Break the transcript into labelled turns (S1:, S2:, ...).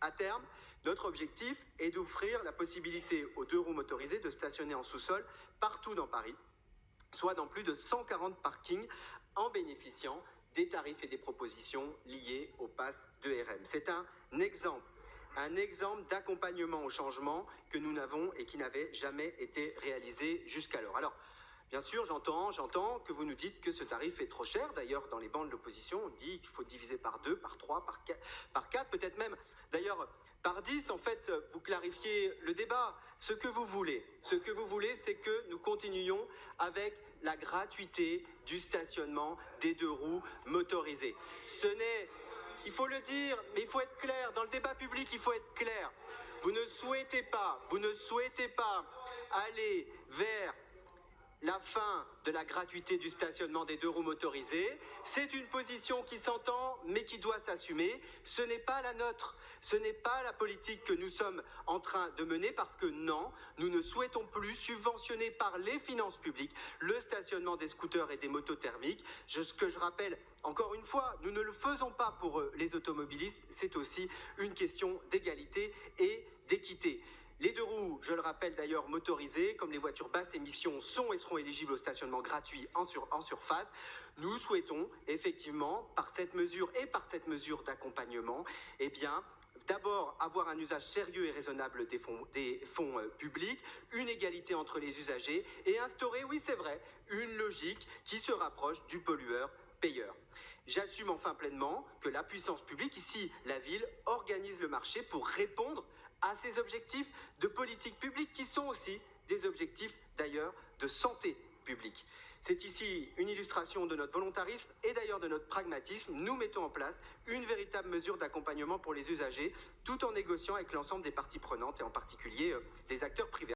S1: À terme, notre objectif est d'offrir la possibilité aux 2 roues motorisés de stationner en sous-sol partout dans Paris, soit dans plus de 140 parkings, en bénéficiant des tarifs et des propositions liées au pass de RM. C'est un exemple d'accompagnement au changement que nous n'avons et qui n'avait jamais été réalisé jusqu'alors. Alors, bien sûr, j'entends que vous nous dites que ce tarif est trop cher. D'ailleurs, dans les bancs de l'opposition, on dit qu'il faut diviser par 2, par 3, par 4, peut-être même, d'ailleurs, par 10. En fait, vous clarifiez le débat. Ce que vous voulez, c'est que nous continuions avec la gratuité du stationnement des 2 roues motorisées. Il faut le dire, mais il faut être clair. Dans le débat public, il faut être clair. Vous ne souhaitez pas aller vers la fin de la gratuité du stationnement des 2 roues motorisées. C'est une position qui s'entend, mais qui doit s'assumer. Ce n'est pas la nôtre. Ce n'est pas la politique que nous sommes en train de mener parce que non, nous ne souhaitons plus subventionner par les finances publiques le stationnement des scooters et des motos thermiques. Ce que je rappelle, encore une fois, nous ne le faisons pas pour les automobilistes. C'est aussi une question d'égalité et d'équité. Les 2 roues, je le rappelle d'ailleurs, motorisées, comme les voitures basse émission, sont et seront éligibles au stationnement gratuit en surface. Nous souhaitons effectivement, par cette mesure et par cette mesure d'accompagnement, eh bien, d'abord avoir un usage sérieux et raisonnable des fonds publics, une égalité entre les usagers et instaurer, oui c'est vrai, une logique qui se rapproche du pollueur-payeur. J'assume enfin pleinement que la puissance publique, ici la ville, organise le marché pour répondre à ces objectifs de politique publique qui sont aussi des objectifs d'ailleurs de santé publique. C'est ici une illustration de notre volontarisme et d'ailleurs de notre pragmatisme. Nous mettons en place une véritable mesure d'accompagnement pour les usagers tout en négociant avec l'ensemble des parties prenantes et en particulier les acteurs privés.